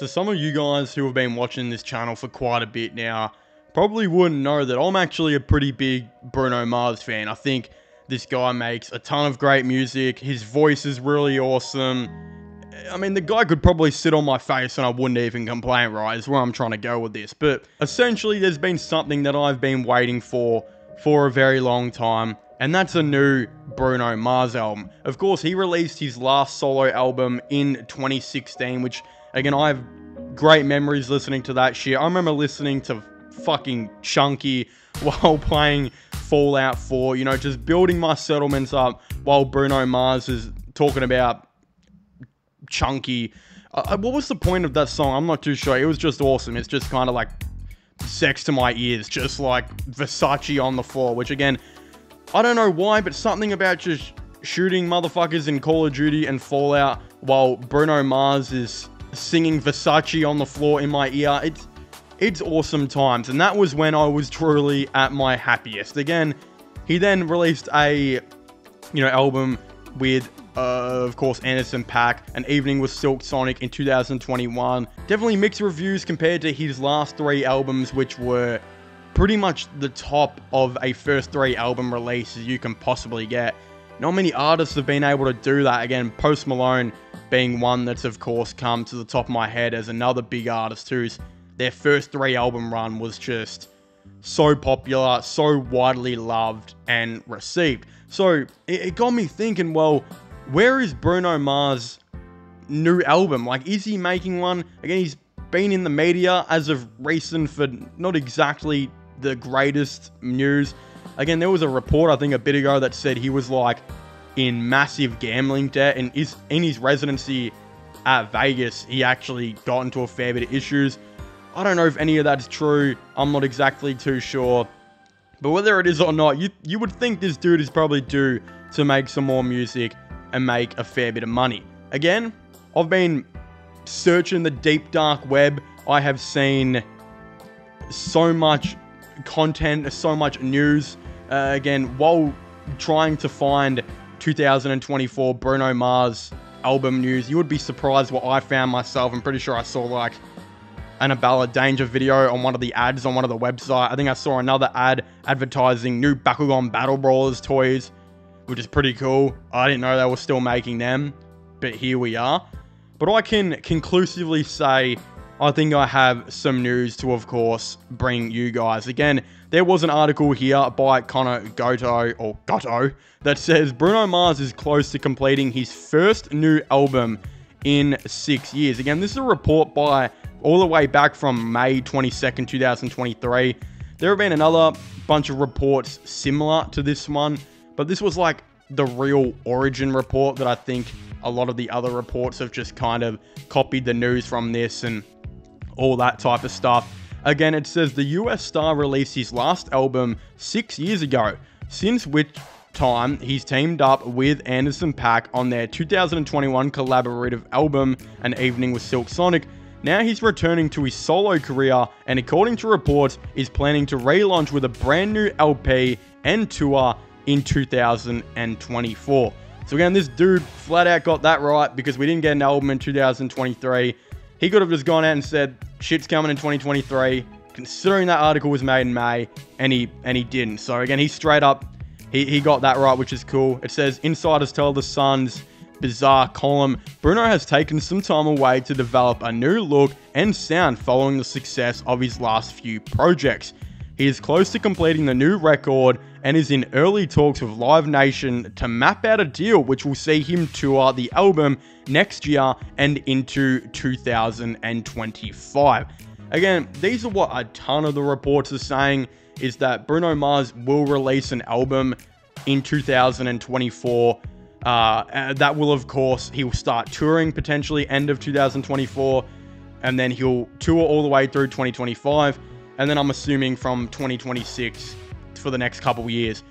So some of you guys who have been watching this channel for quite a bit now probably wouldn't know that I'm actually a pretty big Bruno Mars fan. I think this guy makes a ton of great music. His voice is really awesome. I mean, the guy could probably sit on my face and I wouldn't even complain, right? Is where I'm trying to go with this. But essentially, there's been something that I've been waiting for a very long time, and that's a new Bruno Mars album. Of course, he released his last solo album in 2016, which, again, I have great memories listening to that shit. I remember listening to fucking Chunky while playing Fallout 4, you know, just building my settlements up while Bruno Mars is talking about Chunky. What was the point of that song? I'm not too sure. It was just awesome. It's just kind of like sex to my ears, just like Versace on the floor, which again, I don't know why, but something about just shooting motherfuckers in Call of Duty and Fallout while Bruno Mars is singing Versace on the floor in my ear. It's awesome times, and that was when I was truly at my happiest. Again, he then released a, album with, of course, Anderson .Paak, An Evening with Silk Sonic in 2021. Definitely mixed reviews compared to his last 3 albums, which were pretty much the top of a first 3 album releases you can possibly get. Not many artists have been able to do that. Again, Post Malone being one that's, of course, come to the top of my head as another big artist whose their first 3 album run was just so popular, so widely loved and received. So it got me thinking, well, where is Bruno Mars' new album? Like, is he making one? Again, he's been in the media as of recent for not exactly the greatest news. Again, there was a report, I think, a bit ago that said he was, like, in massive gambling debt, and in his residency at Vegas, he actually got into a fair bit of issues. I don't know if any of that's true. I'm not exactly too sure. But whether it is or not, you would think this dude is probably due to make some more music and make a fair bit of money. Again, I've been searching the deep dark web. I have seen so much content, so much news. Again, while trying to find 2024 Bruno Mars album news, you would be surprised what I found myself. I'm pretty sure I saw like an Abala Danger video on one of the ads on one of the websites. I think I saw another ad advertising new Bakugan Battle Brawlers toys, which is pretty cool. I didn't know they were still making them, but here we are. But I can conclusively say I think I have some news to, of course, bring you guys. Again, there was an article here by Connor Gotto that says Bruno Mars is close to completing his first new album in 6 years. Again, this is a report by all the way back from May 22nd, 2023. There have been another bunch of reports similar to this one, but this was like the real origin report that I think a lot of the other reports have just kind of copied the news from this and all that type of stuff. Again, it says the US star released his last album 6 years ago, since which time he's teamed up with Anderson .Paak on their 2021 collaborative album, An Evening with Silk Sonic. Now he's returning to his solo career, and according to reports, is planning to relaunch with a brand new LP and tour in 2024. So again, this dude flat out got that right, because we didn't get an album in 2023. He could have just gone out and said, shit's coming in 2023, considering that article was made in May, and he didn't. So again, he straight up, he got that right, which is cool. It says, insiders tell The Sun's bizarre column, Bruno has taken some time away to develop a new look and sound following the success of his last few projects. He is close to completing the new record and is in early talks with Live Nation to map out a deal which will see him tour the album next year and into 2025. Again, these are what a ton of the reports are saying, is that Bruno Mars will release an album in 2024. That will, of course, he will start touring potentially end of 2024, and then he'll tour all the way through 2025, and then I'm assuming from 2026 for the next couple years,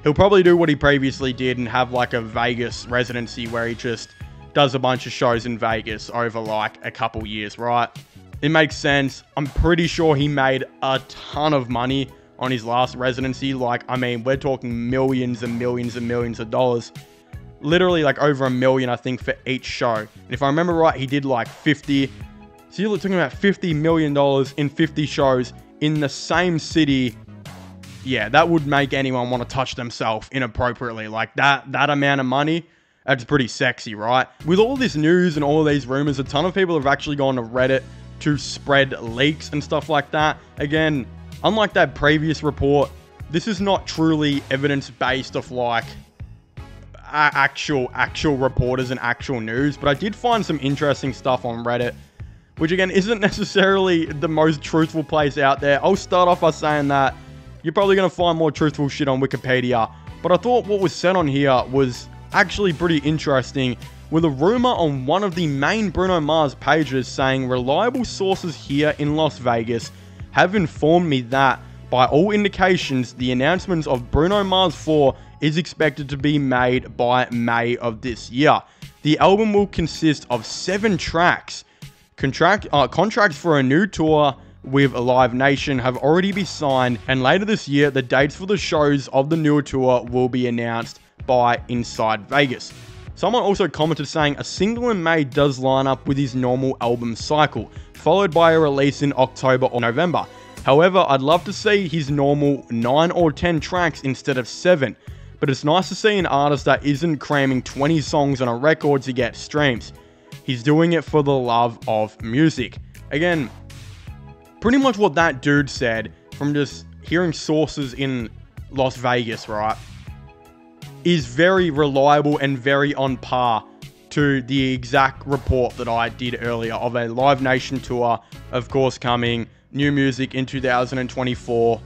he'll probably do what he previously did and have like a Vegas residency where he just does a bunch of shows in Vegas over like a couple years, right? It makes sense. I'm pretty sure he made a ton of money on his last residency. Like, I mean, we're talking millions and millions and millions of dollars. Literally like over $1 million, I think, for each show. And if I remember right, he did like 50 So you're talking about $50 million in 50 shows in the same city. Yeah, that would make anyone want to touch themselves inappropriately. Like that amount of money, that's pretty sexy, right? With all this news and all these rumors, a ton of people have actually gone to Reddit to spread leaks and stuff like that. Again, unlike that previous report, this is not truly evidence-based of like actual reporters and actual news, but I did find some interesting stuff on Reddit, which again isn't necessarily the most truthful place out there. I'll start off by saying that you're probably going to find more truthful shit on Wikipedia, but I thought what was said on here was actually pretty interesting, with a rumor on one of the main Bruno Mars pages saying reliable sources here in Las Vegas have informed me that, by all indications, the announcements of Bruno Mars 4 is expected to be made by May of this year. The album will consist of 7 tracks. Contracts for a new tour with Live Nation have already been signed, and later this year, the dates for the shows of the newer tour will be announced by Inside Vegas. Someone also commented saying a single in May does line up with his normal album cycle, followed by a release in October or November. However, I'd love to see his normal 9 or 10 tracks instead of 7, but it's nice to see an artist that isn't cramming 20 songs on a record to get streams. He's doing it for the love of music. Again, pretty much what that dude said, from just hearing sources in Las Vegas, right, is very reliable and very on par to the exact report that I did earlier of a Live Nation tour, of course, coming, new music in 2024.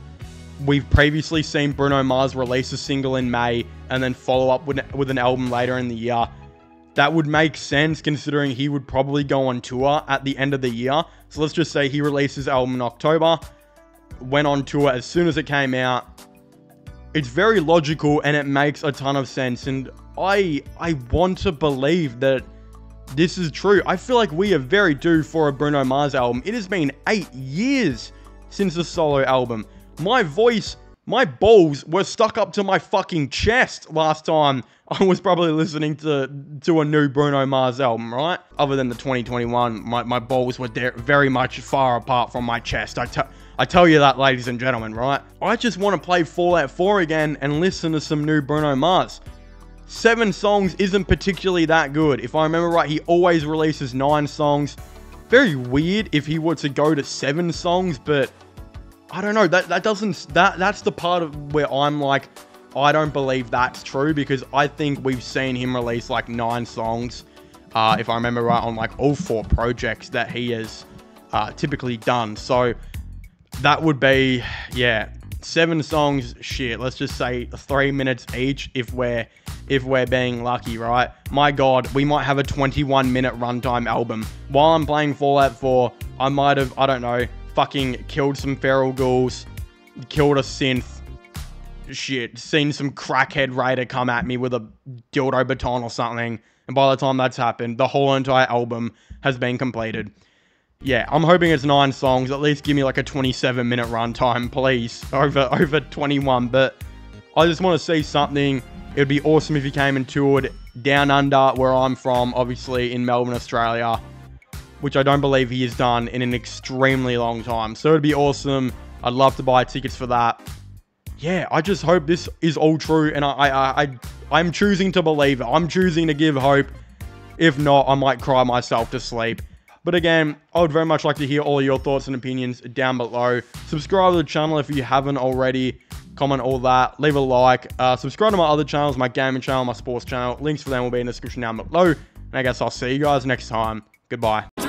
We've previously seen Bruno Mars release a single in May and then follow up with an album later in the year. That would make sense considering he would probably go on tour at the end of the year. So let's just say he released his album in October, went on tour as soon as it came out. It's very logical and it makes a ton of sense, and I want to believe that this is true. I feel like we are very due for a Bruno Mars album. It has been 8 years since the solo album. My voice, my balls were stuck up to my fucking chest last time I was probably listening to a new Bruno Mars album, right? Other than the 2021, my balls were very much far apart from my chest. I tell you that, ladies and gentlemen, right? I just want to play Fallout 4 again and listen to some new Bruno Mars. 7 songs isn't particularly that good. If I remember right, he always releases 9 songs. Very weird if he were to go to 7 songs, but I don't know. That's the part of where I'm like, I don't believe that's true, because I think we've seen him release like 9 songs, if I remember right, on like all 4 projects that he has typically done. So that would be, yeah, 7 songs, shit, let's just say 3 minutes each if we're being lucky, right? My God, we might have a 21-minute runtime album. While I'm playing Fallout 4, I might have, I don't know, fucking killed some feral ghouls, killed a synth, shit, seen some crackhead raider come at me with a dildo baton or something, and by the time that's happened, the whole entire album has been completed. Yeah, I'm hoping it's 9 songs. At least give me like a 27-minute runtime, please, over 21. But I just want to see something. It would be awesome if he came and toured down under, where I'm from, obviously in Melbourne, Australia, which I don't believe he has done in an extremely long time. So it'd be awesome. I'd love to buy tickets for that. Yeah, I just hope this is all true, and I'm choosing to believe it. I'm choosing to give hope. If not, I might cry myself to sleep. But again, I would very much like to hear all your thoughts and opinions down below. Subscribe to the channel if you haven't already. Comment all that. Leave a like. Subscribe to my other channels, my gaming channel, my sports channel. Links for them will be in the description down below. And I guess I'll see you guys next time. Goodbye.